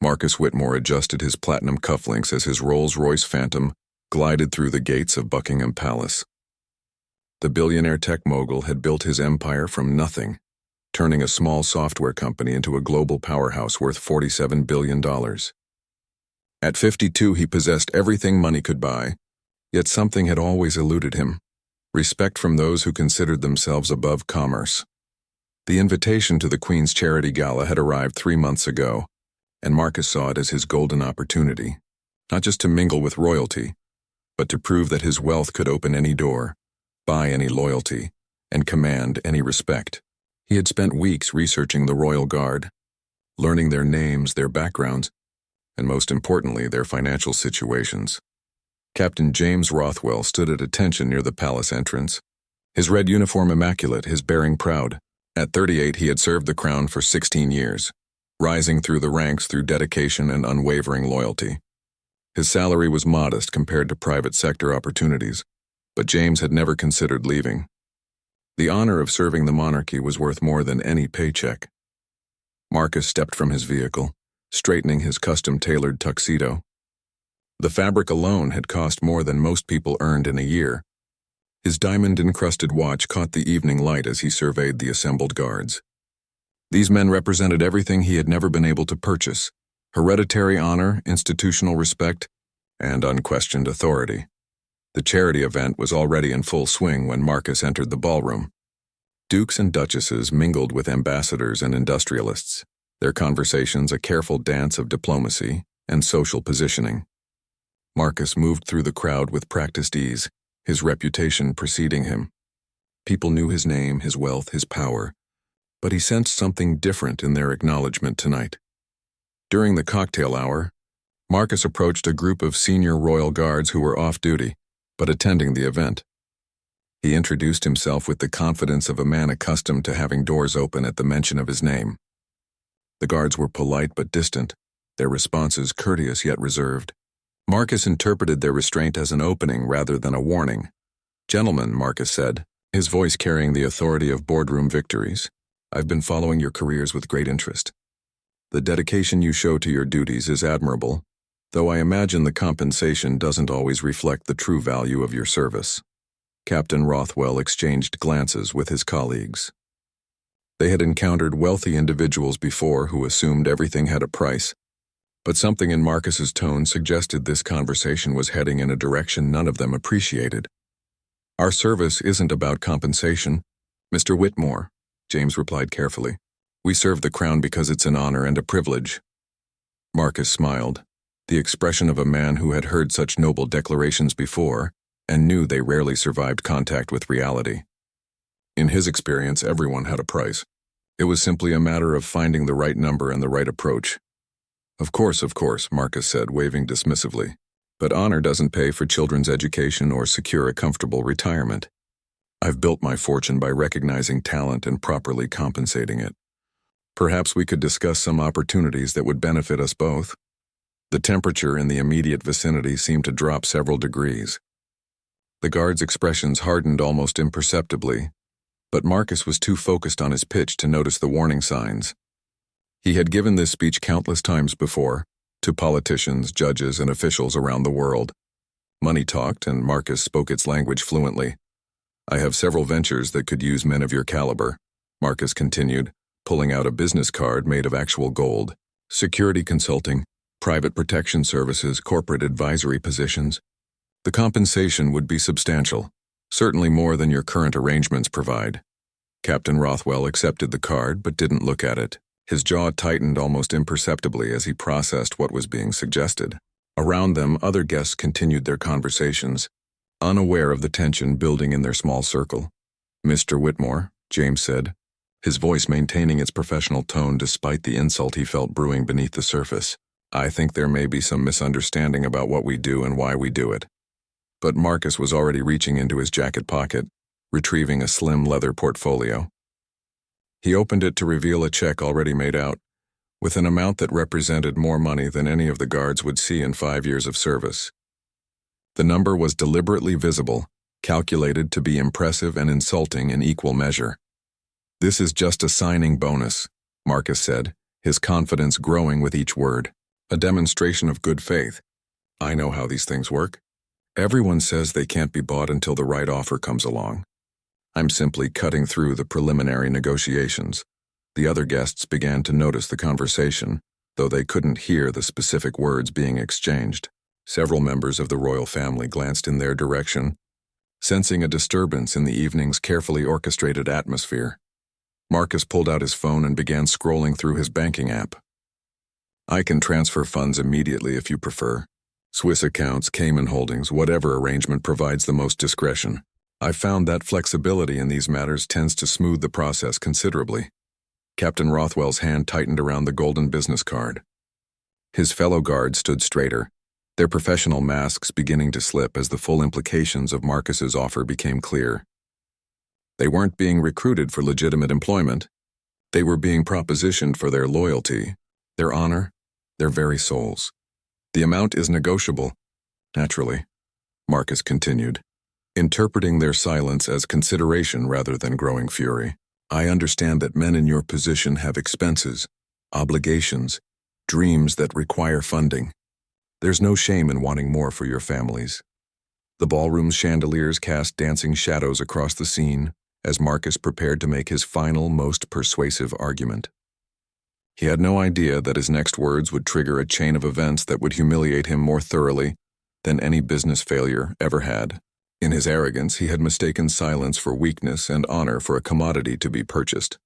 Marcus Whitmore adjusted his platinum cufflinks as his Rolls-Royce Phantom glided through the gates of Buckingham Palace. The billionaire tech mogul had built his empire from nothing, turning a small software company into a global powerhouse worth $47 billion. At 52, he possessed everything money could buy, yet something had always eluded him: respect from those who considered themselves above commerce. The invitation to the Queen's Charity Gala had arrived 3 months ago, and Marcus saw it as his golden opportunity, not just to mingle with royalty, but to prove that his wealth could open any door, buy any loyalty, and command any respect. He had spent weeks researching the Royal Guard, learning their names, their backgrounds, and most importantly, their financial situations. Captain James Rothwell stood at attention near the palace entrance, his red uniform immaculate, his bearing proud. At 38, he had served the crown for 16 years, rising through the ranks through dedication and unwavering loyalty. His salary was modest compared to private sector opportunities, but James had never considered leaving. The honor of serving the monarchy was worth more than any paycheck. Marcus stepped from his vehicle, straightening his custom-tailored tuxedo. The fabric alone had cost more than most people earned in a year. His diamond-encrusted watch caught the evening light as he surveyed the assembled guards. These men represented everything he had never been able to purchase: hereditary honor, institutional respect, and unquestioned authority. The charity event was already in full swing when Marcus entered the ballroom. Dukes and duchesses mingled with ambassadors and industrialists, their conversations a careful dance of diplomacy and social positioning. Marcus moved through the crowd with practiced ease, his reputation preceding him. People knew his name, his wealth, his power, but he sensed something different in their acknowledgement tonight. During the cocktail hour, Marcus approached a group of senior royal guards who were off duty, but attending the event. He introduced himself with the confidence of a man accustomed to having doors open at the mention of his name. The guards were polite but distant, their responses courteous yet reserved. Marcus interpreted their restraint as an opening rather than a warning. "Gentlemen," Marcus said, his voice carrying the authority of boardroom victories, "I've been following your careers with great interest. The dedication you show to your duties is admirable, though I imagine the compensation doesn't always reflect the true value of your service." Captain Rothwell exchanged glances with his colleagues. They had encountered wealthy individuals before who assumed everything had a price, but something in Marcus's tone suggested this conversation was heading in a direction none of them appreciated. "Our service isn't about compensation, Mr. Whitmore," James replied carefully. "We serve the crown because it's an honor and a privilege." Marcus smiled, the expression of a man who had heard such noble declarations before and knew they rarely survived contact with reality. In his experience, everyone had a price. It was simply a matter of finding the right number and the right approach. Of course, Marcus said, waving dismissively. "But honor doesn't pay for children's education or secure a comfortable retirement. I've built my fortune by recognizing talent and properly compensating it. Perhaps we could discuss some opportunities that would benefit us both." The temperature in the immediate vicinity seemed to drop several degrees. The guards' expressions hardened almost imperceptibly, but Marcus was too focused on his pitch to notice the warning signs. He had given this speech countless times before, to politicians, judges, and officials around the world. Money talked, and Marcus spoke its language fluently. "I have several ventures that could use men of your caliber," Marcus continued, pulling out a business card made of actual gold. "Security consulting, private protection services, corporate advisory positions. The compensation would be substantial, certainly more than your current arrangements provide." Captain Rothwell accepted the card but didn't look at it. His jaw tightened almost imperceptibly as he processed what was being suggested. Around them, other guests continued their conversations, unaware of the tension building in their small circle. "Mr. Whitmore," James said, his voice maintaining its professional tone despite the insult he felt brewing beneath the surface, "I think there may be some misunderstanding about what we do and why we do it." But Marcus was already reaching into his jacket pocket, retrieving a slim leather portfolio. He opened it to reveal a check already made out, with an amount that represented more money than any of the guards would see in 5 years of service. The number was deliberately visible, calculated to be impressive and insulting in equal measure. "This is just a signing bonus," Marcus said, his confidence growing with each word. A demonstration of good faith. I know how these things work. Everyone says they can't be bought until the right offer comes along. I'm simply cutting through the preliminary negotiations. The other guests began to notice the conversation, though they couldn't hear the specific words being exchanged. Several members of the royal family glanced in their direction, sensing a disturbance in the evening's carefully orchestrated atmosphere. Marcus pulled out his phone and began scrolling through his banking app. I can transfer funds immediately if you prefer. Swiss accounts, Cayman holdings, whatever arrangement provides the most discretion. I've found that flexibility in these matters tends to smooth the process considerably. Captain Rothwell's hand tightened around the golden business card. His fellow guards stood straighter, their professional masks beginning to slip as the full implications of Marcus's offer became clear. They weren't being recruited for legitimate employment. They were being propositioned for their loyalty, their honor, their very souls. The amount is negotiable, naturally, Marcus continued, interpreting their silence as consideration rather than growing fury. I understand that men in your position have expenses, obligations, dreams that require funding. There's no shame in wanting more for your families. The ballroom's chandeliers cast dancing shadows across the scene as Marcus prepared to make his final, most persuasive argument. He had no idea that his next words would trigger a chain of events that would humiliate him more thoroughly than any business failure ever had. In his arrogance, he had mistaken silence for weakness and honor for a commodity to be purchased.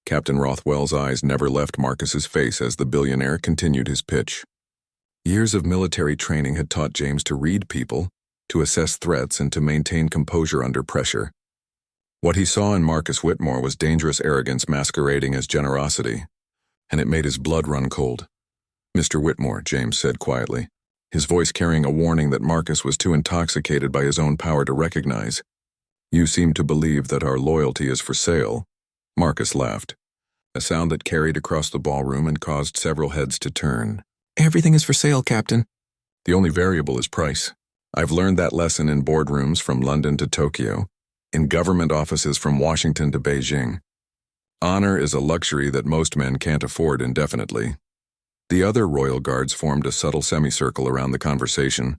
Captain Rothwell's eyes never left Marcus's face as the billionaire continued his pitch. Years of military training had taught James to read people, to assess threats, and to maintain composure under pressure. What he saw in Marcus Whitmore was dangerous arrogance masquerading as generosity, and it made his blood run cold. "Mr. Whitmore," James said quietly, his voice carrying a warning that Marcus was too intoxicated by his own power to recognize. "You seem to believe that our loyalty is for sale." Marcus laughed, a sound that carried across the ballroom and caused several heads to turn. "Everything is for sale, Captain. The only variable is price. I've learned that lesson in boardrooms from London to Tokyo, in government offices from Washington to Beijing. Honor is a luxury that most men can't afford indefinitely." The other royal guards formed a subtle semicircle around the conversation,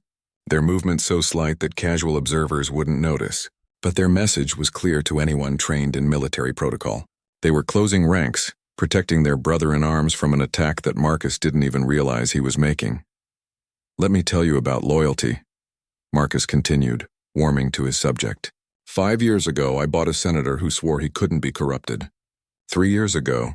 their movement so slight that casual observers wouldn't notice. But their message was clear to anyone trained in military protocol. They were closing ranks, protecting their brother-in-arms from an attack that Marcus didn't even realize he was making. "Let me tell you about loyalty," Marcus continued, warming to his subject. 5 years ago, I bought a senator who swore he couldn't be corrupted. 3 years ago,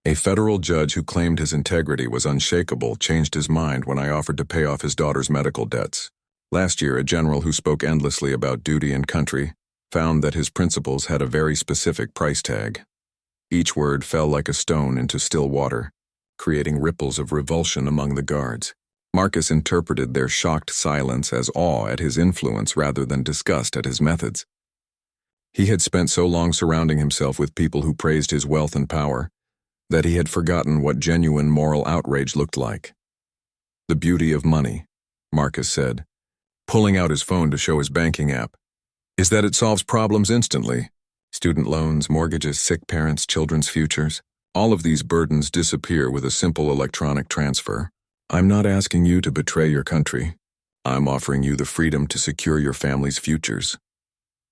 a federal judge who claimed his integrity was unshakable changed his mind when I offered to pay off his daughter's medical debts. Last year, a general who spoke endlessly about duty and country found that his principles had a very specific price tag. Each word fell like a stone into still water, creating ripples of revulsion among the guards. Marcus interpreted their shocked silence as awe at his influence rather than disgust at his methods. He had spent so long surrounding himself with people who praised his wealth and power that he had forgotten what genuine moral outrage looked like. "The beauty of money," Marcus said, pulling out his phone to show his banking app, "is that it solves problems instantly. Student loans, mortgages, sick parents, children's futures. All of these burdens disappear with a simple electronic transfer. I'm not asking you to betray your country. I'm offering you the freedom to secure your family's futures."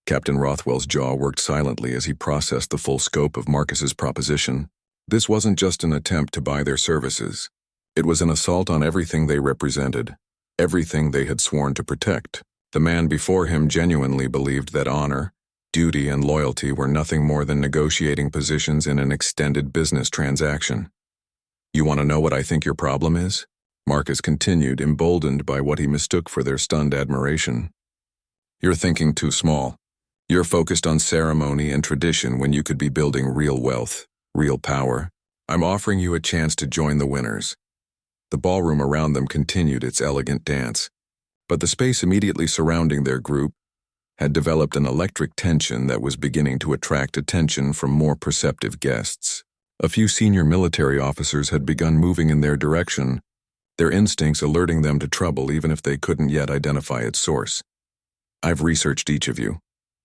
Captain Rothwell's jaw worked silently as he processed the full scope of Marcus's proposition. This wasn't just an attempt to buy their services. It was an assault on everything they represented, everything they had sworn to protect. The man before him genuinely believed that honor, duty, and loyalty were nothing more than negotiating positions in an extended business transaction. "You want to know what I think your problem is?" Marcus continued, emboldened by what he mistook for their stunned admiration. "You're thinking too small. You're focused on ceremony and tradition when you could be building real wealth, real power. I'm offering you a chance to join the winners." The ballroom around them continued its elegant dance, but the space immediately surrounding their group had developed an electric tension that was beginning to attract attention from more perceptive guests. A few senior military officers had begun moving in their direction, their instincts alerting them to trouble even if they couldn't yet identify its source. "I've researched each of you,"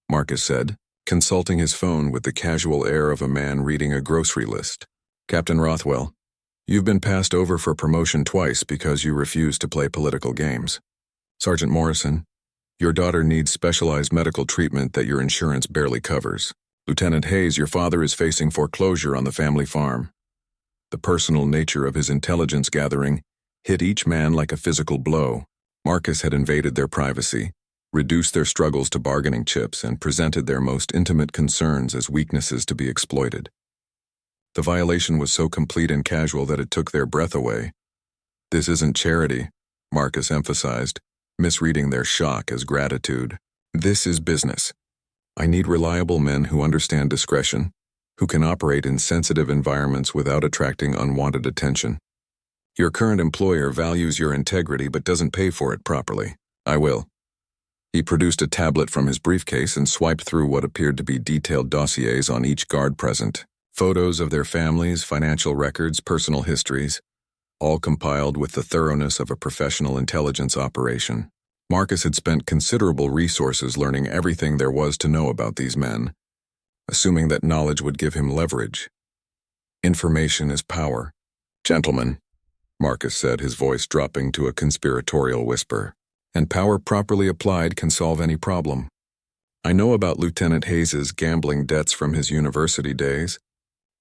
Marcus said, consulting his phone with the casual air of a man reading a grocery list. "Captain Rothwell, You've been passed over for promotion twice because you refuse to play political games. Sergeant Morrison, your daughter needs specialized medical treatment that your insurance barely covers. Lieutenant Hayes, your father is facing foreclosure on the family farm. The personal nature of his intelligence gathering hit each man like a physical blow. Marcus had invaded their privacy, reduced their struggles to bargaining chips, and presented their most intimate concerns as weaknesses to be exploited. The violation was so complete and casual that it took their breath away. This isn't charity, Marcus emphasized, misreading their shock as gratitude. This is business. I need reliable men who understand discretion, who can operate in sensitive environments without attracting unwanted attention. Your current employer values your integrity but doesn't pay for it properly. I will. He produced a tablet from his briefcase and swiped through what appeared to be detailed dossiers on each guard present. Photos of their families, financial records, personal histories, all compiled with the thoroughness of a professional intelligence operation. Marcus had spent considerable resources learning everything there was to know about these men, assuming that knowledge would give him leverage. Information is power. Gentlemen, Marcus said, his voice dropping to a conspiratorial whisper, and power properly applied can solve any problem. I know about Lieutenant Hayes's gambling debts from his university days,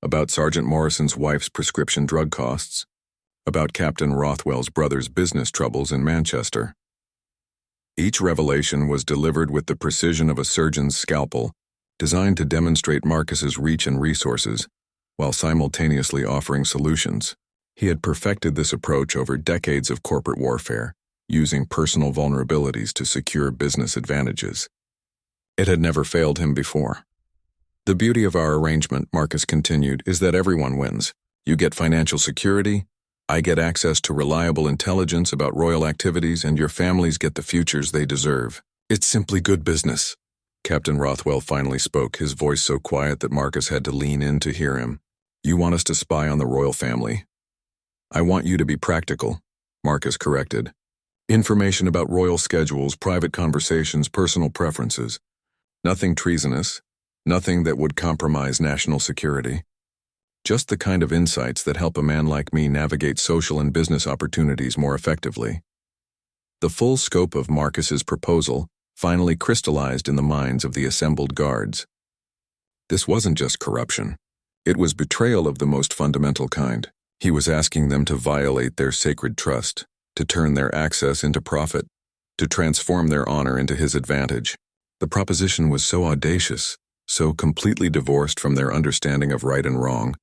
about Sergeant Morrison's wife's prescription drug costs, about Captain Rothwell's brother's business troubles in Manchester. Each revelation was delivered with the precision of a surgeon's scalpel, designed to demonstrate Marcus's reach and resources, while simultaneously offering solutions. He had perfected this approach over decades of corporate warfare, using personal vulnerabilities to secure business advantages. It had never failed him before. The beauty of our arrangement, Marcus continued, is that everyone wins. You get financial security, I get access to reliable intelligence about royal activities, and your families get the futures they deserve. It's simply good business. Captain Rothwell finally spoke, his voice so quiet that Marcus had to lean in to hear him. You want us to spy on the royal family? I want you to be practical, Marcus corrected. Information about royal schedules, private conversations, personal preferences. Nothing treasonous. Nothing that would compromise national security. Just the kind of insights that help a man like me navigate social and business opportunities more effectively. The full scope of Marcus's proposal finally crystallized in the minds of the assembled guards. This wasn't just corruption. It was betrayal of the most fundamental kind. He was asking them to violate their sacred trust, to turn their access into profit, to transform their honor into his advantage. The proposition was so audacious, so completely divorced from their understanding of right and wrong,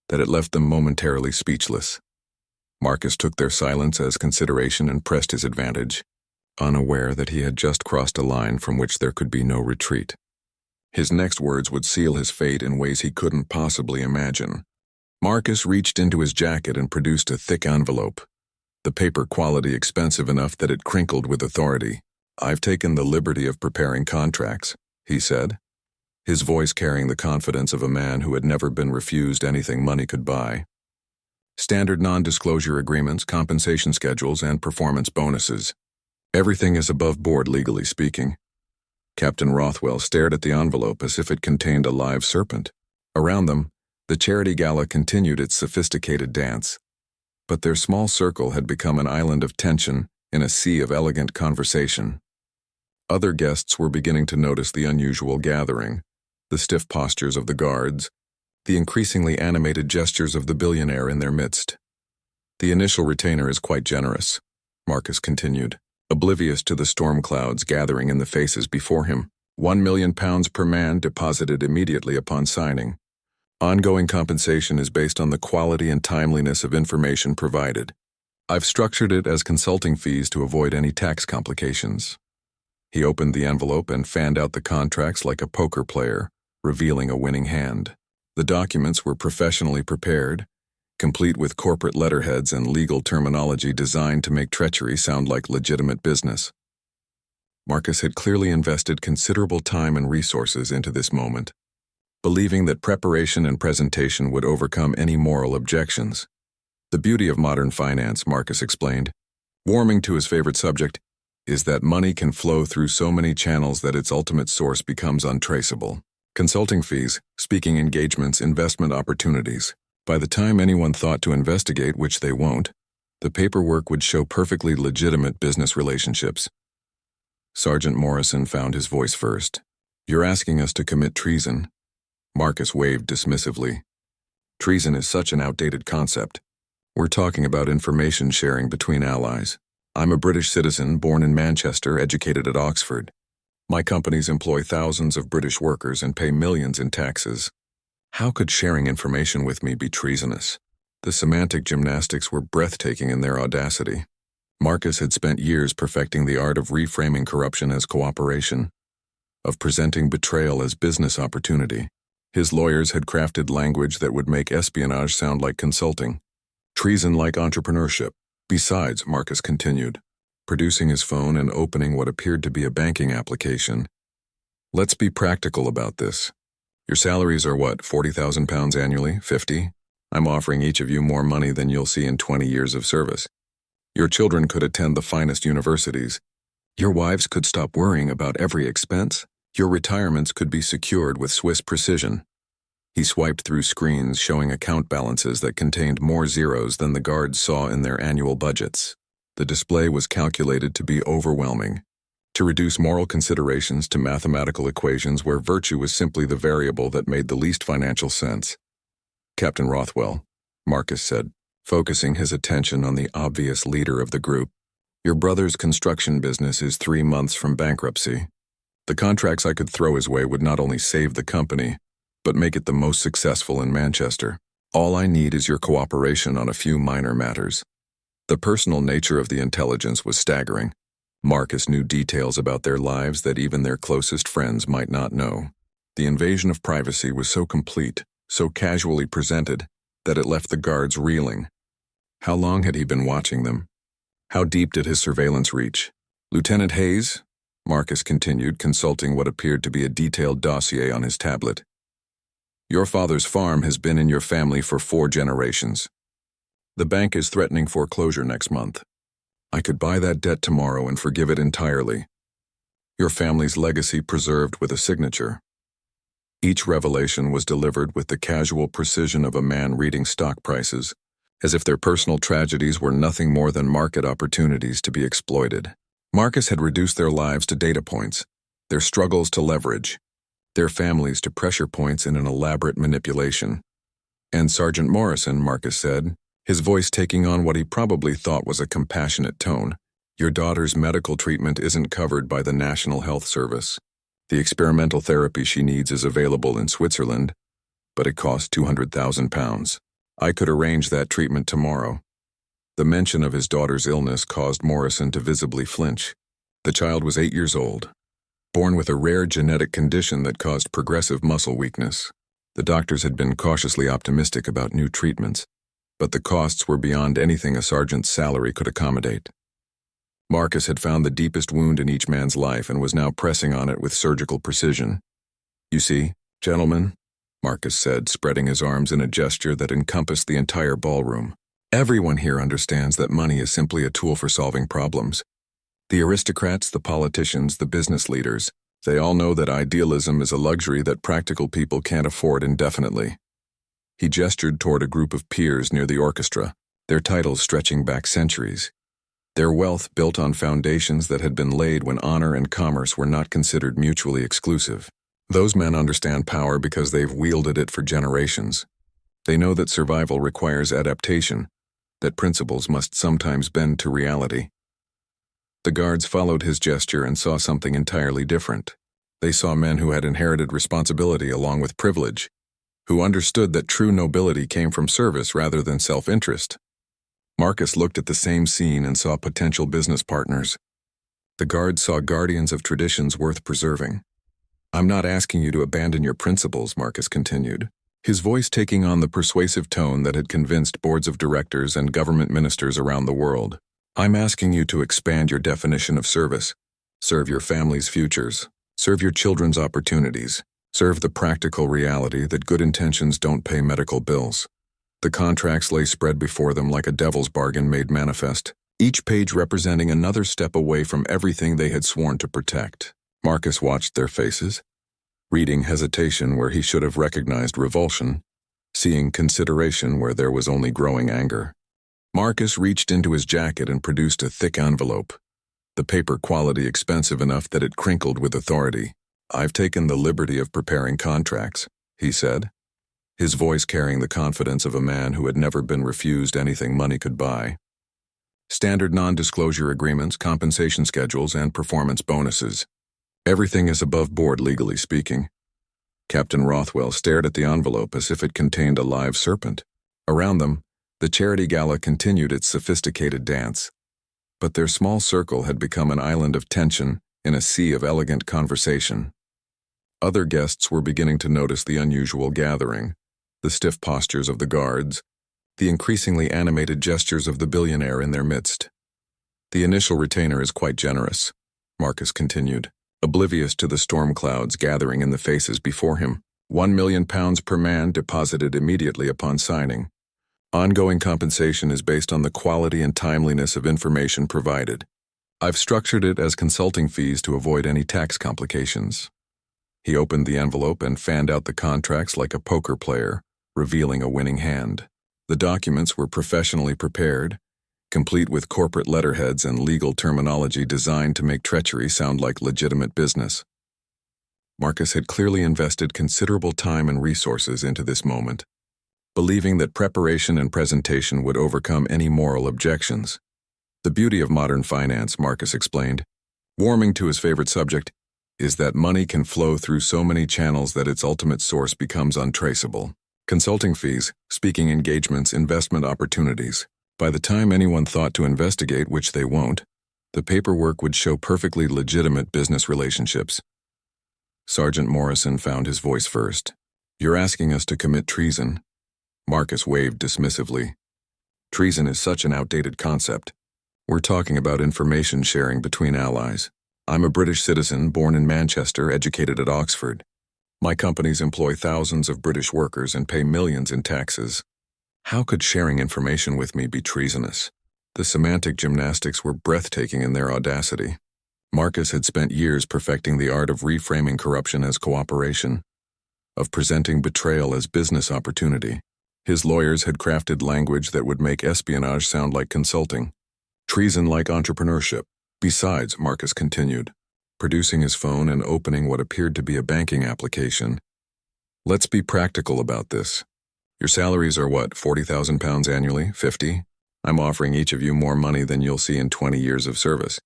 that it left them momentarily speechless. Marcus took their silence as consideration and pressed his advantage, unaware that he had just crossed a line from which there could be no retreat. His next words would seal his fate in ways he couldn't possibly imagine. Marcus reached into his jacket and produced a thick envelope, the paper quality expensive enough that it crinkled with authority. I've taken the liberty of preparing contracts, he said, his voice carrying the confidence of a man who had never been refused anything money could buy. Standard non-disclosure agreements, compensation schedules, and performance bonuses. Everything is above board, legally speaking. Captain Rothwell stared at the envelope as if it contained a live serpent. Around them, the charity gala continued its sophisticated dance. But their small circle had become an island of tension in a sea of elegant conversation. Other guests were beginning to notice the unusual gathering, the stiff postures of the guards, the increasingly animated gestures of the billionaire in their midst. The initial retainer is quite generous, Marcus continued, oblivious to the storm clouds gathering in the faces before him. £1 million per man deposited immediately upon signing. Ongoing compensation is based on the quality and timeliness of information provided. I've structured it as consulting fees to avoid any tax complications. He opened the envelope and fanned out the contracts like a poker player, revealing a winning hand. The documents were professionally prepared, complete with corporate letterheads and legal terminology designed to make treachery sound like legitimate business. Marcus had clearly invested considerable time and resources into this moment, believing that preparation and presentation would overcome any moral objections. The beauty of modern finance, Marcus explained, warming to his favorite subject, is that money can flow through so many channels that its ultimate source becomes untraceable. Consulting fees, speaking engagements, investment opportunities. By the time anyone thought to investigate, which they won't, the paperwork would show perfectly legitimate business relationships. Sergeant Morrison found his voice first. "You're asking us to commit treason?" Marcus waved dismissively. "Treason is such an outdated concept. We're talking about information sharing between allies. I'm a British citizen, born in Manchester, educated at Oxford. My companies employ thousands of British workers and pay millions in taxes. How could sharing information with me be treasonous?" The semantic gymnastics were breathtaking in their audacity. Marcus had spent years perfecting the art of reframing corruption as cooperation, of presenting betrayal as business opportunity. His lawyers had crafted language that would make espionage sound like consulting, treason like entrepreneurship. "Besides," Marcus continued, producing his phone and opening what appeared to be a banking application, "let's be practical about this. Your salaries are what, £40,000 annually? 50? I'm offering each of you more money than you'll see in 20 years of service. Your children could attend the finest universities. Your wives could stop worrying about every expense. Your retirements could be secured with Swiss precision." He swiped through screens showing account balances that contained more zeros than the guards saw in their annual budgets. The display was calculated to be overwhelming, to reduce moral considerations to mathematical equations where virtue was simply the variable that made the least financial sense. "Captain Rothwell," Marcus said, focusing his attention on the obvious leader of the group, "your brother's construction business is 3 months from bankruptcy. The contracts I could throw his way would not only save the company, but make it the most successful in Manchester. All I need is your cooperation on a few minor matters." The personal nature of the intelligence was staggering. Marcus knew details about their lives that even their closest friends might not know. The invasion of privacy was so complete, so casually presented, that it left the guards reeling. How long had he been watching them? How deep did his surveillance reach? "Lieutenant Hayes," Marcus continued, consulting what appeared to be a detailed dossier on his tablet, "your father's farm has been in your family for 4 generations. The bank is threatening foreclosure next month. I could buy that debt tomorrow and forgive it entirely. Your family's legacy preserved with a signature." Each revelation was delivered with the casual precision of a man reading stock prices, as if their personal tragedies were nothing more than market opportunities to be exploited. Marcus had reduced their lives to data points, their struggles to leverage, their families to pressure points in an elaborate manipulation. "And Sergeant Morrison," Marcus said, his voice taking on what he probably thought was a compassionate tone, "your daughter's medical treatment isn't covered by the National Health Service. The experimental therapy she needs is available in Switzerland, but it costs £200,000. I could arrange that treatment tomorrow." The mention of his daughter's illness caused Morrison to visibly flinch. The child was 8 years old, born with a rare genetic condition that caused progressive muscle weakness. The doctors had been cautiously optimistic about new treatments, but the costs were beyond anything a sergeant's salary could accommodate. Marcus had found the deepest wound in each man's life and was now pressing on it with surgical precision. "You see, gentlemen," Marcus said, spreading his arms in a gesture that encompassed the entire ballroom, "everyone here understands that money is simply a tool for solving problems. The aristocrats, the politicians, the business leaders, they all know that idealism is a luxury that practical people can't afford indefinitely." He gestured toward a group of peers near the orchestra, their titles stretching back centuries. Their wealth built on foundations that had been laid when honor and commerce were not considered mutually exclusive. Those men understand power because they've wielded it for generations. They know that survival requires adaptation, that principles must sometimes bend to reality. The guards followed his gesture and saw something entirely different. They saw men who had inherited responsibility along with privilege, who understood that true nobility came from service rather than self-interest. Marcus looked at the same scene and saw potential business partners. The guards saw guardians of traditions worth preserving. "I'm not asking you to abandon your principles," Marcus continued, his voice taking on the persuasive tone that had convinced boards of directors and government ministers around the world. "I'm asking you to expand your definition of service. Serve your family's futures. Serve your children's opportunities. Serve the practical reality that good intentions don't pay medical bills." The contracts lay spread before them like a devil's bargain made manifest, each page representing another step away from everything they had sworn to protect. Marcus watched their faces, reading hesitation where he should have recognized revulsion, seeing consideration where there was only growing anger. Marcus reached into his jacket and produced a thick envelope, the paper quality expensive enough that it crinkled with authority. "I've taken the liberty of preparing contracts," he said, his voice carrying the confidence of a man who had never been refused anything money could buy. "Standard non-disclosure agreements, compensation schedules, and performance bonuses. Everything is above board, legally speaking." Captain Rothwell stared at the envelope as if it contained a live serpent. Around them, the charity gala continued its sophisticated dance. But their small circle had become an island of tension in a sea of elegant conversation. Other guests were beginning to notice the unusual gathering, the stiff postures of the guards, the increasingly animated gestures of the billionaire in their midst. "The initial retainer is quite generous," Marcus continued, oblivious to the storm clouds gathering in the faces before him. £1,000,000 per man deposited immediately upon signing. Ongoing compensation is based on the quality and timeliness of information provided. I've structured it as consulting fees to avoid any tax complications." He opened the envelope and fanned out the contracts like a poker player, revealing a winning hand. The documents were professionally prepared, complete with corporate letterheads and legal terminology designed to make treachery sound like legitimate business. Marcus had clearly invested considerable time and resources into this moment, believing that preparation and presentation would overcome any moral objections. "The beauty of modern finance," Marcus explained, warming to his favorite subject, "is that money can flow through so many channels that its ultimate source becomes untraceable. Consulting fees, speaking engagements, investment opportunities. By the time anyone thought to investigate, which they won't, the paperwork would show perfectly legitimate business relationships." Sergeant Morrison found his voice first. "You're asking us to commit treason?" Marcus waved dismissively. "Treason is such an outdated concept. We're talking about information sharing between allies. I'm a British citizen, born in Manchester, educated at Oxford. My companies employ thousands of British workers and pay millions in taxes. How could sharing information with me be treasonous?" The semantic gymnastics were breathtaking in their audacity. Marcus had spent years perfecting the art of reframing corruption as cooperation, of presenting betrayal as business opportunity. His lawyers had crafted language that would make espionage sound like consulting, treason like entrepreneurship. "Besides," Marcus continued, producing his phone and opening what appeared to be a banking application, "let's be practical about this. Your salaries are what, £40,000 annually? 50? I'm offering each of you more money than you'll see in 20 years of service.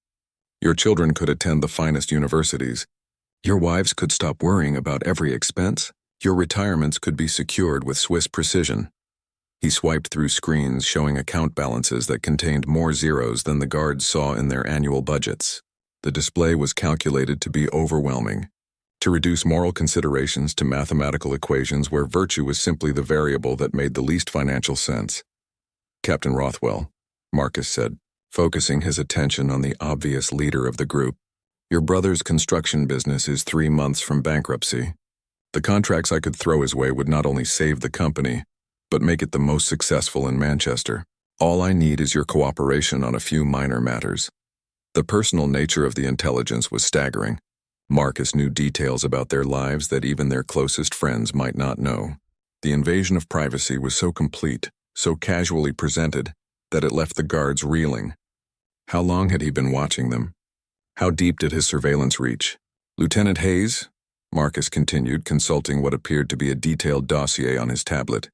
Your children could attend the finest universities. Your wives could stop worrying about every expense. Your retirements could be secured with Swiss precision." He swiped through screens showing account balances that contained more zeros than the guards saw in their annual budgets. The display was calculated to be overwhelming, to reduce moral considerations to mathematical equations where virtue was simply the variable that made the least financial sense. "Captain Rothwell," Marcus said, focusing his attention on the obvious leader of the group, "your brother's construction business is 3 months from bankruptcy. The contracts I could throw his way would not only save the company, but make it the most successful in Manchester. All I need is your cooperation on a few minor matters." The personal nature of the intelligence was staggering. Marcus knew details about their lives that even their closest friends might not know. The invasion of privacy was so complete, so casually presented, that it left the guards reeling. How long had he been watching them? How deep did his surveillance reach? "Lieutenant Hayes," Marcus continued, consulting what appeared to be a detailed dossier on his tablet,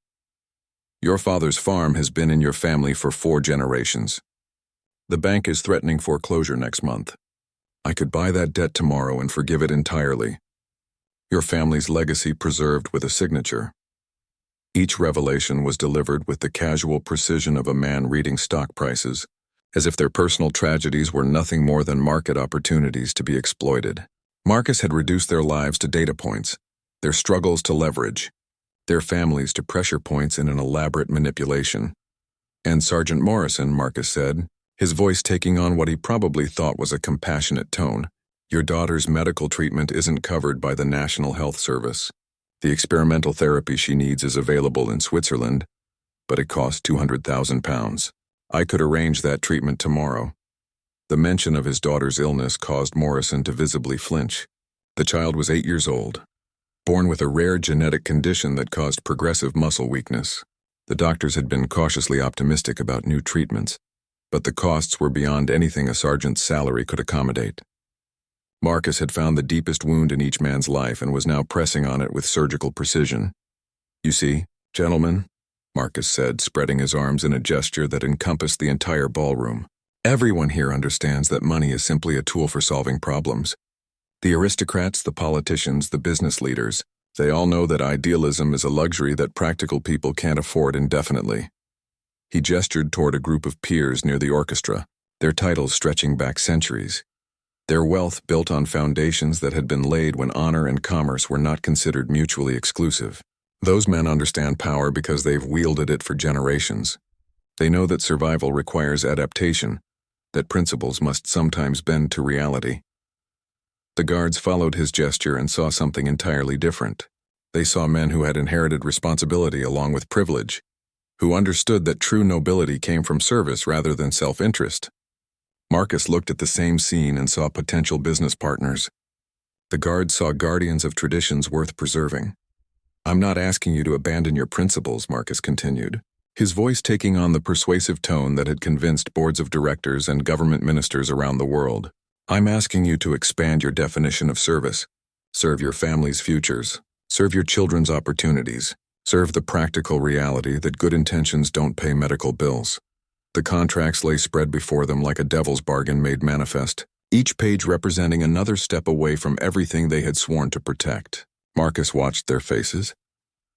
"your father's farm has been in your family for 4 generations. The bank is threatening foreclosure next month. I could buy that debt tomorrow and forgive it entirely. Your family's legacy preserved with a signature." Each revelation was delivered with the casual precision of a man reading stock prices, as if their personal tragedies were nothing more than market opportunities to be exploited. Marcus had reduced their lives to data points, their struggles to leverage, their families to pressure points in an elaborate manipulation. "And Sergeant Morrison," Marcus said, his voice taking on what he probably thought was a compassionate tone, "your daughter's medical treatment isn't covered by the National Health Service. The experimental therapy she needs is available in Switzerland, but it costs £200,000. I could arrange that treatment tomorrow." The mention of his daughter's illness caused Morrison to visibly flinch. The child was 8 years old. born with a rare genetic condition that caused progressive muscle weakness. The doctors had been cautiously optimistic about new treatments, but the costs were beyond anything a sergeant's salary could accommodate. Marcus had found the deepest wound in each man's life and was now pressing on it with surgical precision. "You see, gentlemen," Marcus said, spreading his arms in a gesture that encompassed the entire ballroom. "Everyone here understands that money is simply a tool for solving problems. The aristocrats, the politicians, the business leaders, they all know that idealism is a luxury that practical people can't afford indefinitely." He gestured toward a group of peers near the orchestra, their titles stretching back centuries. Their wealth built on foundations that had been laid when honor and commerce were not considered mutually exclusive. Those men understand power because they've wielded it for generations. They know that survival requires adaptation, that principles must sometimes bend to reality. The guards followed his gesture and saw something entirely different. They saw men who had inherited responsibility along with privilege, who understood that true nobility came from service rather than self-interest. Marcus looked at the same scene and saw potential business partners. The guards saw guardians of traditions worth preserving. "I'm not asking you to abandon your principles," Marcus continued, his voice taking on the persuasive tone that had convinced boards of directors and government ministers around the world. "I'm asking you to expand your definition of service. Serve your family's futures. Serve your children's opportunities. Serve the practical reality that good intentions don't pay medical bills." The contracts lay spread before them like a devil's bargain made manifest, each page representing another step away from everything they had sworn to protect. Marcus watched their faces,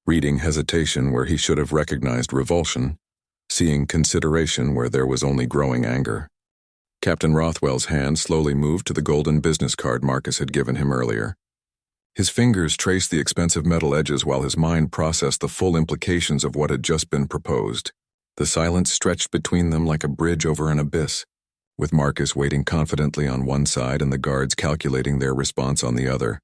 reading hesitation where he should have recognized revulsion, seeing consideration where there was only growing anger. Captain Rothwell's hand slowly moved to the golden business card Marcus had given him earlier. His fingers traced the expensive metal edges while his mind processed the full implications of what had just been proposed. The silence stretched between them like a bridge over an abyss, with Marcus waiting confidently on one side and the guards calculating their response on the other.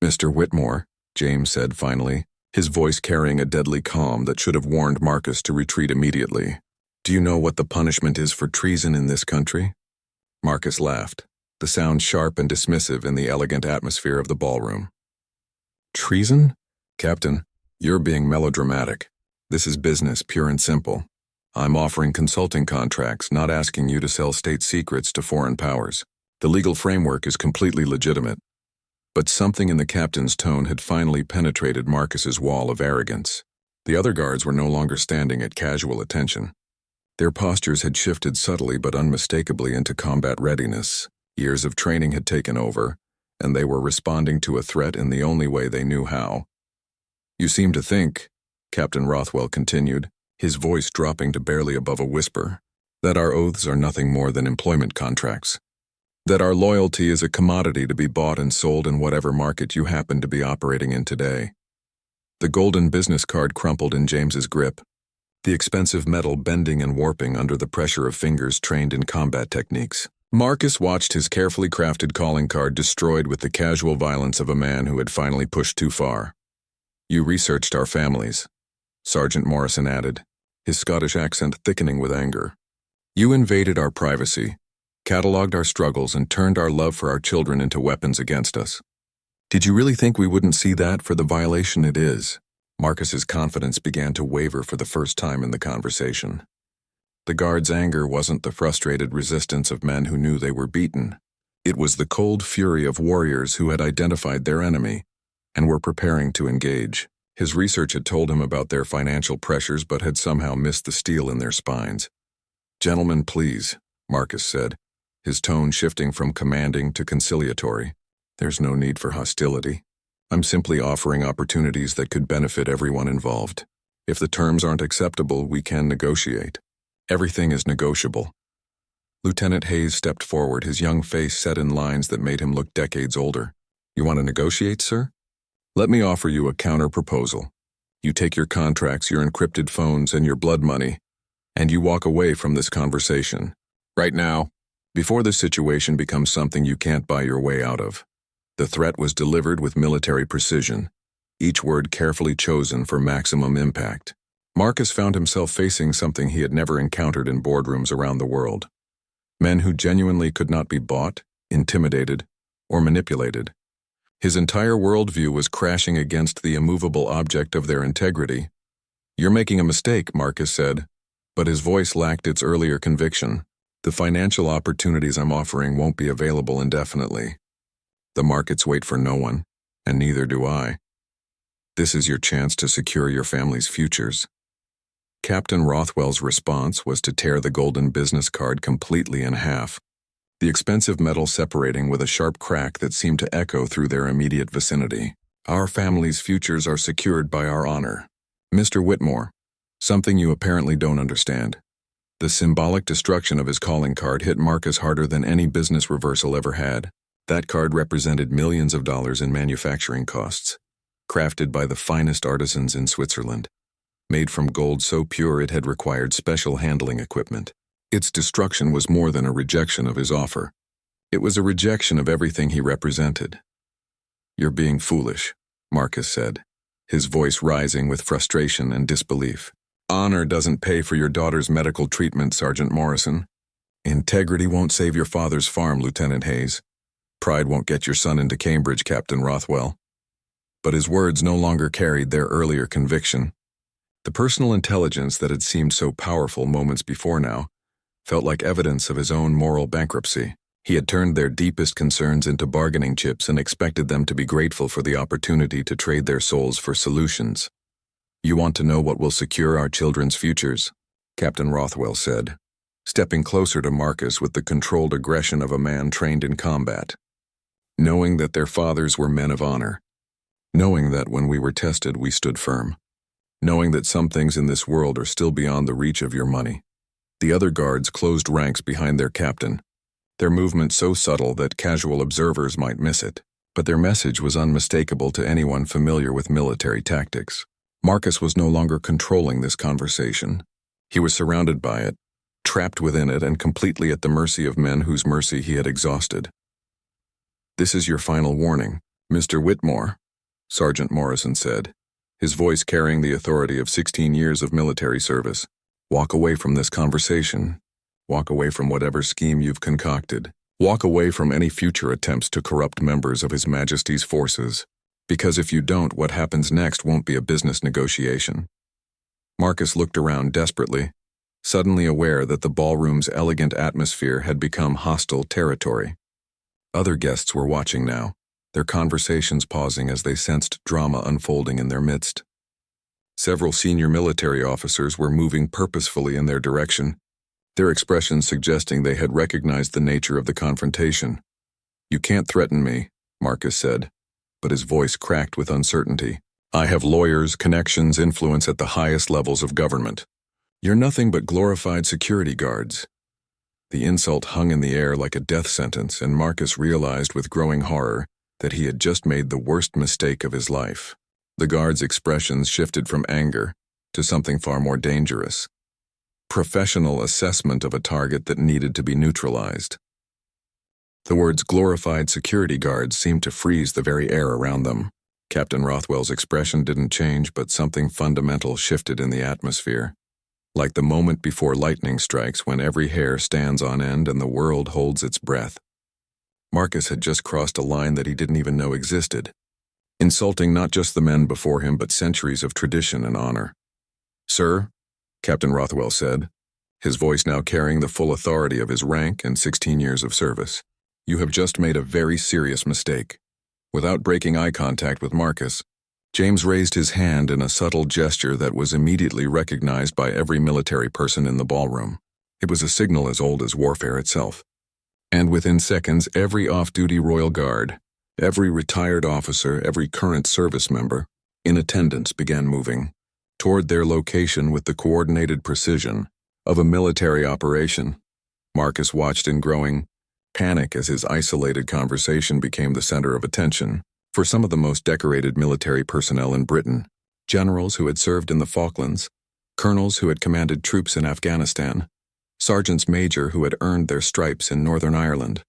"Mr. Whitmore," James said finally, his voice carrying a deadly calm that should have warned Marcus to retreat immediately. "Do you know what the punishment is for treason in this country?" Marcus laughed, the sound sharp and dismissive in the elegant atmosphere of the ballroom. "Treason? Captain, you're being melodramatic. This is business, pure and simple. I'm offering consulting contracts, not asking you to sell state secrets to foreign powers. The legal framework is completely legitimate." But something in the captain's tone had finally penetrated Marcus's wall of arrogance. The other guards were no longer standing at casual attention. Their postures had shifted subtly but unmistakably into combat readiness. Years of training had taken over, and they were responding to a threat in the only way they knew how. "You seem to think," Captain Rothwell continued, his voice dropping to barely above a whisper, "that our oaths are nothing more than employment contracts. That our loyalty is a commodity to be bought and sold in whatever market you happen to be operating in today." The golden business card crumpled in James's grip, the expensive metal bending and warping under the pressure of fingers trained in combat techniques. Marcus watched his carefully crafted calling card destroyed with the casual violence of a man who had finally pushed too far. "You researched our families," Sergeant Morrison added, his Scottish accent thickening with anger. "You invaded our privacy, catalogued our struggles, and turned our love for our children into weapons against us. Did you really think we wouldn't see that for the violation it is?" Marcus's confidence began to waver for the first time in the conversation. The guard's anger wasn't the frustrated resistance of men who knew they were beaten. It was the cold fury of warriors who had identified their enemy and were preparing to engage. His research had told him about their financial pressures but had somehow missed the steel in their spines. "Gentlemen, please," Marcus said, his tone shifting from commanding to conciliatory. "There's no need for hostility. I'm simply offering opportunities that could benefit everyone involved. If the terms aren't acceptable, we can negotiate. Everything is negotiable." Lieutenant Hayes stepped forward, his young face set in lines that made him look decades older. "You want to negotiate, sir? Let me offer you a counter-proposal. You take your contracts, your encrypted phones, and your blood money, and you walk away from this conversation. Right now, before this situation becomes something you can't buy your way out of." The threat was delivered with military precision, each word carefully chosen for maximum impact. Marcus found himself facing something he had never encountered in boardrooms around the world. Men who genuinely could not be bought, intimidated, or manipulated. His entire worldview was crashing against the immovable object of their integrity. "You're making a mistake," Marcus said, but his voice lacked its earlier conviction. "The financial opportunities I'm offering won't be available indefinitely. The markets wait for no one, and neither do I. This is your chance to secure your family's futures." Captain Rothwell's response was to tear the golden business card completely in half, the expensive metal separating with a sharp crack that seemed to echo through their immediate vicinity. "Our family's futures are secured by our honor. Mr. Whitmore, something you apparently don't understand." The symbolic destruction of his calling card hit Marcus harder than any business reversal ever had. That card represented millions of dollars in manufacturing costs, crafted by the finest artisans in Switzerland, made from gold so pure it had required special handling equipment. Its destruction was more than a rejection of his offer. It was a rejection of everything he represented. "You're being foolish," Marcus said, his voice rising with frustration and disbelief. "Honor doesn't pay for your daughter's medical treatment, Sergeant Morrison. Integrity won't save your father's farm, Lieutenant Hayes. Pride won't get your son into Cambridge, Captain Rothwell." But his words no longer carried their earlier conviction. The personal intelligence that had seemed so powerful moments before now felt like evidence of his own moral bankruptcy. He had turned their deepest concerns into bargaining chips and expected them to be grateful for the opportunity to trade their souls for solutions. "You want to know what will secure our children's futures?" Captain Rothwell said, stepping closer to Marcus with the controlled aggression of a man trained in combat. "Knowing that their fathers were men of honor. Knowing that when we were tested we stood firm. Knowing that some things in this world are still beyond the reach of your money." The other guards closed ranks behind their captain, their movement so subtle that casual observers might miss it, but their message was unmistakable to anyone familiar with military tactics. Marcus was no longer controlling this conversation. He was surrounded by it, trapped within it, and completely at the mercy of men whose mercy he had exhausted. "This is your final warning, Mr. Whitmore," Sergeant Morrison said, his voice carrying the authority of 16 years of military service. "Walk away from this conversation. Walk away from whatever scheme you've concocted. Walk away from any future attempts to corrupt members of His Majesty's forces. Because if you don't, what happens next won't be a business negotiation." Marcus looked around desperately, suddenly aware that the ballroom's elegant atmosphere had become hostile territory. Other guests were watching now, their conversations pausing as they sensed drama unfolding in their midst. Several senior military officers were moving purposefully in their direction, their expressions suggesting they had recognized the nature of the confrontation. "You can't threaten me," Marcus said, but his voice cracked with uncertainty. "I have lawyers, connections, influence at the highest levels of government. You're nothing but glorified security guards." The insult hung in the air like a death sentence, and Marcus realized with growing horror that he had just made the worst mistake of his life. The guards' expressions shifted from anger to something far more dangerous. Professional assessment of a target that needed to be neutralized. The words glorified security guards seemed to freeze the very air around them. Captain Rothwell's expression didn't change, but something fundamental shifted in the atmosphere. Like the moment before lightning strikes when every hair stands on end and the world holds its breath. Marcus had just crossed a line that he didn't even know existed, insulting not just the men before him but centuries of tradition and honor. "Sir," Captain Rothwell said, his voice now carrying the full authority of his rank and 16 years of service, "you have just made a very serious mistake." Without breaking eye contact with Marcus, James raised his hand in a subtle gesture that was immediately recognized by every military person in the ballroom. It was a signal as old as warfare itself. And within seconds, every off-duty Royal Guard, every retired officer, every current service member in attendance began moving toward their location with the coordinated precision of a military operation. Marcus watched in growing panic as his isolated conversation became the center of attention for some of the most decorated military personnel in Britain, generals who had served in the Falklands, colonels who had commanded troops in Afghanistan, sergeants major who had earned their stripes in Northern Ireland,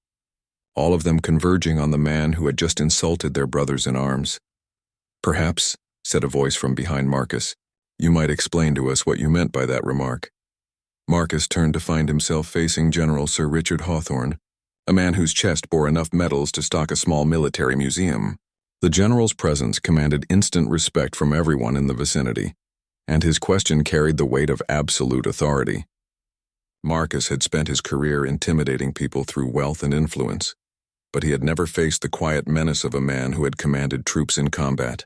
all of them converging on the man who had just insulted their brothers in arms. "Perhaps," said a voice from behind Marcus, "you might explain to us what you meant by that remark." Marcus turned to find himself facing General Sir Richard Hawthorne, a man whose chest bore enough medals to stock a small military museum. The general's presence commanded instant respect from everyone in the vicinity, and his question carried the weight of absolute authority. Marcus had spent his career intimidating people through wealth and influence, but he had never faced the quiet menace of a man who had commanded troops in combat.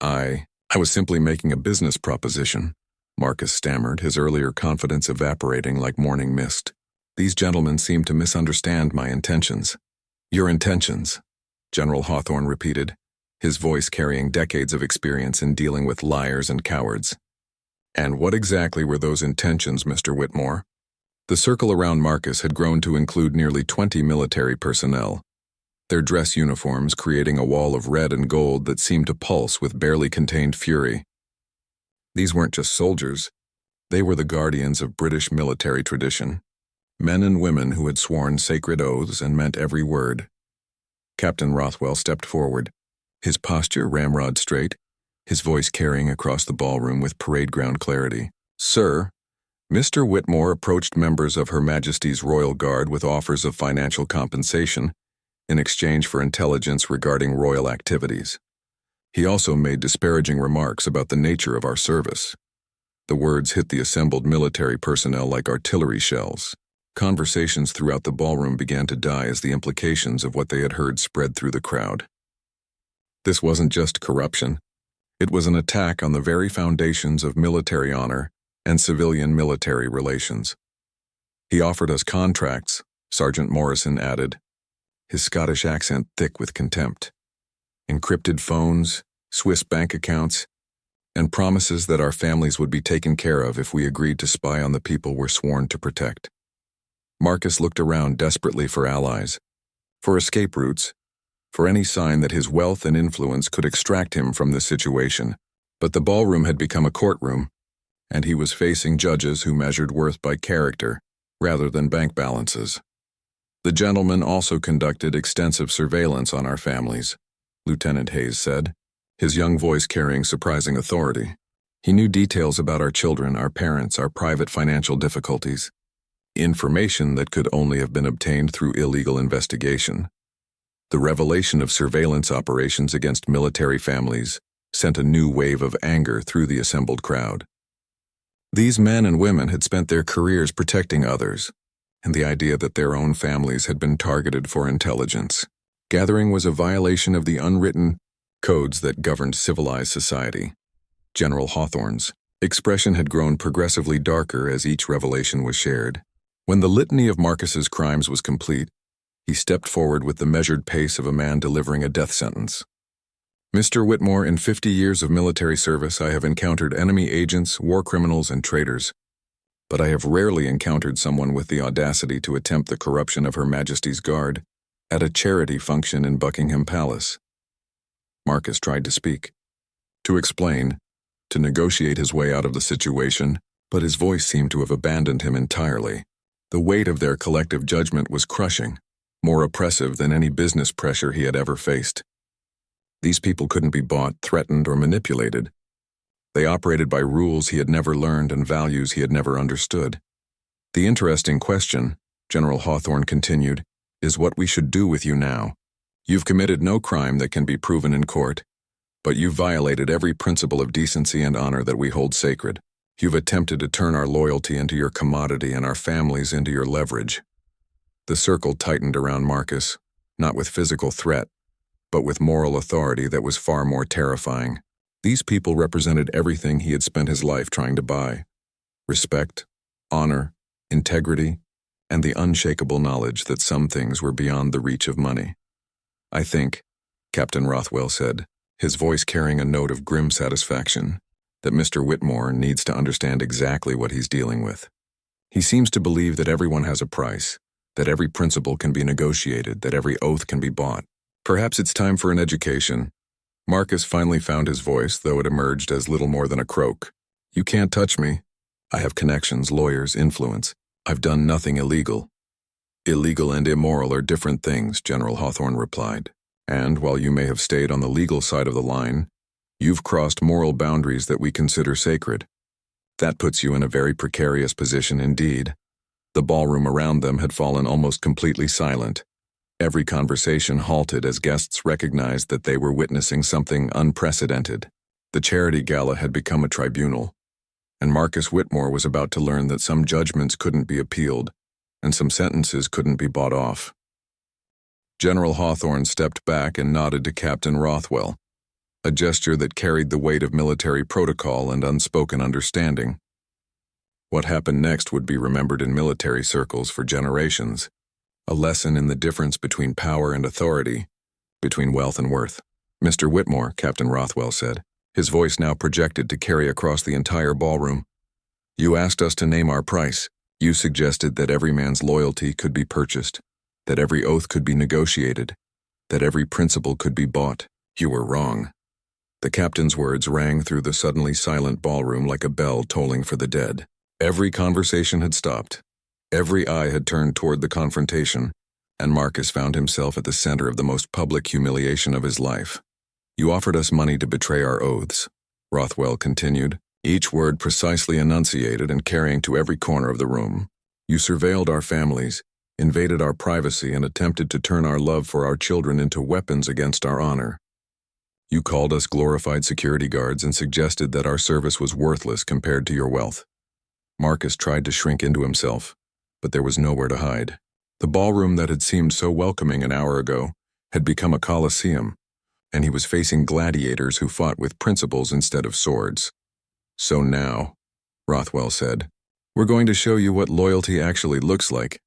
I was simply making a business proposition, Marcus stammered, his earlier confidence evaporating like morning mist. These gentlemen seemed to misunderstand my intentions. Your intentions, General Hawthorne repeated, his voice carrying decades of experience in dealing with liars and cowards. And what exactly were those intentions, Mr. Whitmore? The circle around Marcus had grown to include nearly 20 military personnel, their dress uniforms creating a wall of red and gold that seemed to pulse with barely contained fury. These weren't just soldiers, they were the guardians of British military tradition, men and women who had sworn sacred oaths and meant every word. Captain Rothwell stepped forward, his posture ramrod straight, his voice carrying across the ballroom with parade ground clarity. Sir, Mr. Whitmore approached members of Her Majesty's Royal Guard with offers of financial compensation in exchange for intelligence regarding royal activities. He also made disparaging remarks about the nature of our service. The words hit the assembled military personnel like artillery shells. Conversations throughout the ballroom began to die as the implications of what they had heard spread through the crowd. This wasn't just corruption. It was an attack on the very foundations of military honor and civilian military relations. He offered us contracts, Sergeant Morrison added, his Scottish accent thick with contempt. Encrypted phones, Swiss bank accounts, and promises that our families would be taken care of if we agreed to spy on the people we're sworn to protect. Marcus looked around desperately for allies, for escape routes, for any sign that his wealth and influence could extract him from this situation. But the ballroom had become a courtroom, and he was facing judges who measured worth by character rather than bank balances. The gentleman also conducted extensive surveillance on our families, Lieutenant Hayes said, his young voice carrying surprising authority. He knew details about our children, our parents, our private financial difficulties, information that could only have been obtained through illegal investigation. The revelation of surveillance operations against military families sent a new wave of anger through the assembled crowd. These men and women had spent their careers protecting others, and the idea that their own families had been targeted for intelligence gathering was a violation of the unwritten codes that governed civilized society. General Hawthorne's expression had grown progressively darker as each revelation was shared. When the litany of Marcus's crimes was complete, he stepped forward with the measured pace of a man delivering a death sentence. Mr. Whitmore, in 50 years of military service, I have encountered enemy agents, war criminals, and traitors. But I have rarely encountered someone with the audacity to attempt the corruption of Her Majesty's Guard at a charity function in Buckingham Palace. Marcus tried to speak, to explain, to negotiate his way out of the situation, but his voice seemed to have abandoned him entirely. The weight of their collective judgment was crushing, more oppressive than any business pressure he had ever faced. These people couldn't be bought, threatened, or manipulated. They operated by rules he had never learned and values he had never understood. The interesting question, General Hawthorne continued, is what we should do with you now. You've committed no crime that can be proven in court, but you've violated every principle of decency and honor that we hold sacred. You've attempted to turn our loyalty into your commodity and our families into your leverage. The circle tightened around Marcus, not with physical threat, but with moral authority that was far more terrifying. These people represented everything he had spent his life trying to buy: respect, honor, integrity, and the unshakable knowledge that some things were beyond the reach of money. I think, Captain Rothwell said, his voice carrying a note of grim satisfaction, that Mr. Whitmore needs to understand exactly what he's dealing with. He seems to believe that everyone has a price, that every principle can be negotiated, that every oath can be bought. Perhaps it's time for an education. Marcus finally found his voice, though it emerged as little more than a croak. You can't touch me. I have connections, lawyers, influence. I've done nothing illegal. Illegal and immoral are different things, General Hawthorne replied. And while you may have stayed on the legal side of the line, you've crossed moral boundaries that we consider sacred. That puts you in a very precarious position indeed. The ballroom around them had fallen almost completely silent, Every conversation halted as guests recognized that they were witnessing something unprecedented. The charity gala had become a tribunal, and Marcus Whitmore was about to learn that some judgments couldn't be appealed, and some sentences couldn't be bought off. General Hawthorne stepped back and nodded to Captain Rothwell, a gesture that carried the weight of military protocol and unspoken understanding. What happened next would be remembered in military circles for generations, a lesson in the difference between power and authority, between wealth and worth. "Mr. Whitmore," Captain Rothwell said, his voice now projected to carry across the entire ballroom. "You asked us to name our price. You suggested that every man's loyalty could be purchased, that every oath could be negotiated, that every principle could be bought. You were wrong." The captain's words rang through the suddenly silent ballroom like a bell tolling for the dead. Every conversation had stopped. Every eye had turned toward the confrontation, and Marcus found himself at the center of the most public humiliation of his life. "You offered us money to betray our oaths," Rothwell continued, each word precisely enunciated and carrying to every corner of the room. "You surveilled our families, invaded our privacy, and attempted to turn our love for our children into weapons against our honor. You called us glorified security guards and suggested that our service was worthless compared to your wealth." Marcus tried to shrink into himself, but there was nowhere to hide. The ballroom that had seemed so welcoming an hour ago had become a coliseum, and he was facing gladiators who fought with principles instead of swords. "So now," Rothwell said, "we're going to show you what loyalty actually looks like."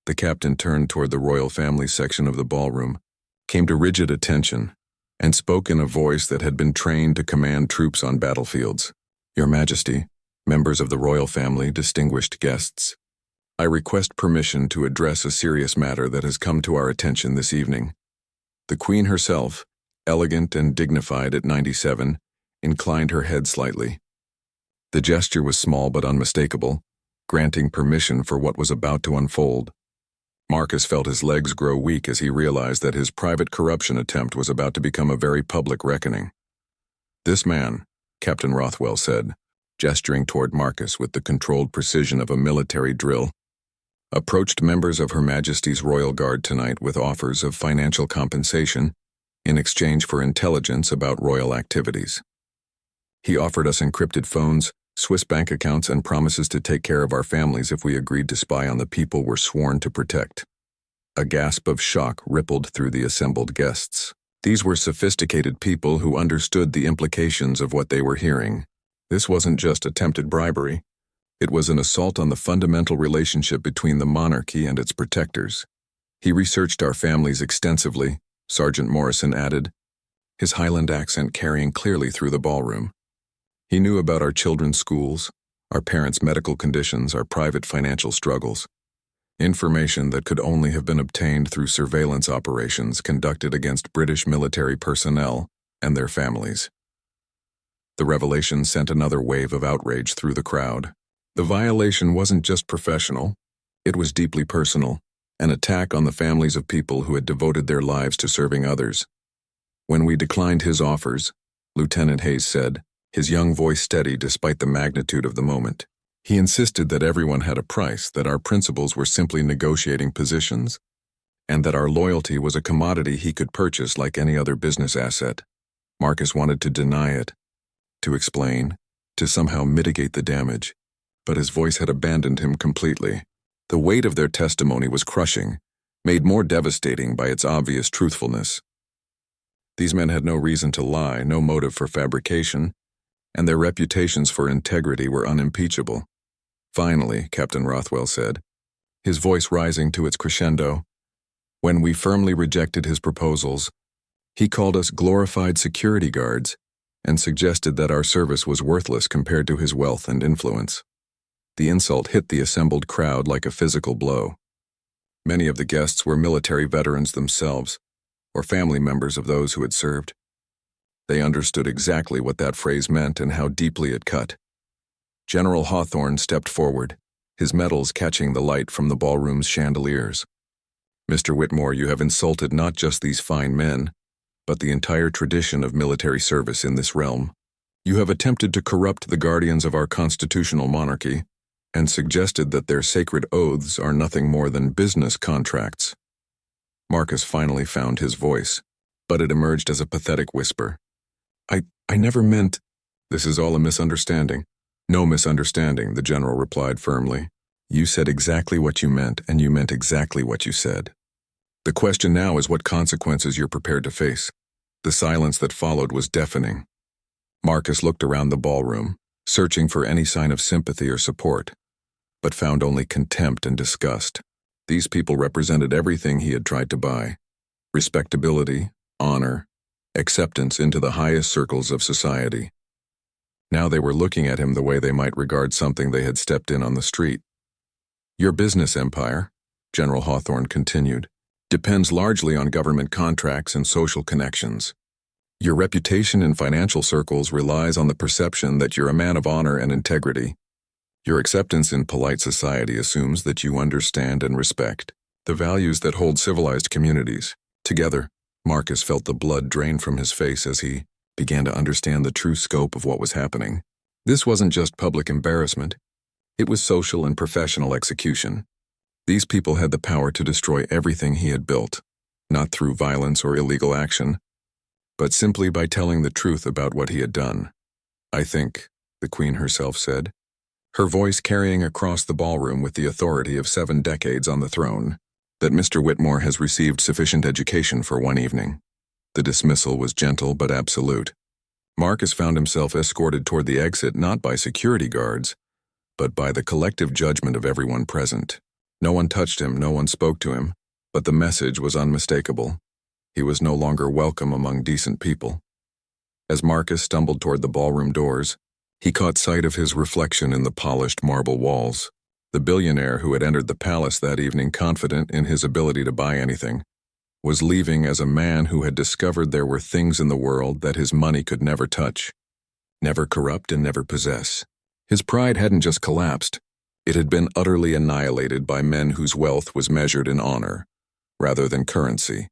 The captain turned toward the royal family section of the ballroom, came to rigid attention, and spoke in a voice that had been trained to command troops on battlefields. "Your Majesty, members of the royal family, distinguished guests, I request permission to address a serious matter that has come to our attention this evening." The Queen herself, elegant and dignified at 97, inclined her head slightly. The gesture was small but unmistakable, granting permission for what was about to unfold. Marcus felt his legs grow weak as he realized that his private corruption attempt was about to become a very public reckoning. "This man," Captain Rothwell said, gesturing toward Marcus with the controlled precision of a military drill, "approached members of Her Majesty's Royal Guard tonight with offers of financial compensation in exchange for intelligence about royal activities. He offered us encrypted phones, Swiss bank accounts, and promises to take care of our families if we agreed to spy on the people we're sworn to protect." A gasp of shock rippled through the assembled guests. These were sophisticated people who understood the implications of what they were hearing. This wasn't just attempted bribery. It was an assault on the fundamental relationship between the monarchy and its protectors. "He researched our families extensively," Sergeant Morrison added, his Highland accent carrying clearly through the ballroom. "He knew about our children's schools, our parents' medical conditions, our private financial struggles. Information that could only have been obtained through surveillance operations conducted against British military personnel and their families." The revelation sent another wave of outrage through the crowd. The violation wasn't just professional, it was deeply personal, an attack on the families of people who had devoted their lives to serving others. "When we declined his offers," Lieutenant Hayes said, his young voice steady despite the magnitude of the moment, "he insisted that everyone had a price, that our principles were simply negotiating positions, and that our loyalty was a commodity he could purchase like any other business asset." Marcus wanted to deny it, to explain, to somehow mitigate the damage, but his voice had abandoned him completely. The weight of their testimony was crushing, made more devastating by its obvious truthfulness. These men had no reason to lie, no motive for fabrication, and their reputations for integrity were unimpeachable. "Finally," Captain Rothwell said, his voice rising to its crescendo, "when we firmly rejected his proposals, he called us glorified security guards and suggested that our service was worthless compared to his wealth and influence." The insult hit the assembled crowd like a physical blow. Many of the guests were military veterans themselves, or family members of those who had served. They understood exactly what that phrase meant and how deeply it cut. General Hawthorne stepped forward, his medals catching the light from the ballroom's chandeliers. "Mr. Whitmore, you have insulted not just these fine men, but the entire tradition of military service in this realm. You have attempted to corrupt the guardians of our constitutional monarchy, and suggested that their sacred oaths are nothing more than business contracts." Marcus finally found his voice, but it emerged as a pathetic whisper. I never meant— This is all a misunderstanding. No misunderstanding, the general replied firmly. You said exactly what you meant, and you meant exactly what you said. The question now is what consequences you're prepared to face. The silence that followed was deafening. Marcus looked around the ballroom, searching for any sign of sympathy or support, but found only contempt and disgust. These people represented everything he had tried to buy: respectability, honor, acceptance into the highest circles of society. Now they were looking at him the way they might regard something they had stepped in on the street. Your business empire, General Hawthorne continued, depends largely on government contracts and social connections. Your reputation in financial circles relies on the perception that you're a man of honor and integrity. Your acceptance in polite society assumes that you understand and respect the values that hold civilized communities. Together, Marcus felt the blood drain from his face as he began to understand the true scope of what was happening. This wasn't just public embarrassment. It was social and professional execution. These people had the power to destroy everything he had built, not through violence or illegal action, but simply by telling the truth about what he had done. I think, the Queen herself said, her voice carrying across the ballroom with the authority of 7 decades on the throne, that Mr. Whitmore has received sufficient education for one evening. The dismissal was gentle but absolute. Marcus found himself escorted toward the exit not by security guards, but by the collective judgment of everyone present. No one touched him, no one spoke to him, but the message was unmistakable. He was no longer welcome among decent people. As Marcus stumbled toward the ballroom doors, he caught sight of his reflection in the polished marble walls. The billionaire who had entered the palace that evening confident in his ability to buy anything, was leaving as a man who had discovered there were things in the world that his money could never touch, never corrupt and never possess. His pride hadn't just collapsed, it had been utterly annihilated by men whose wealth was measured in honor, rather than currency.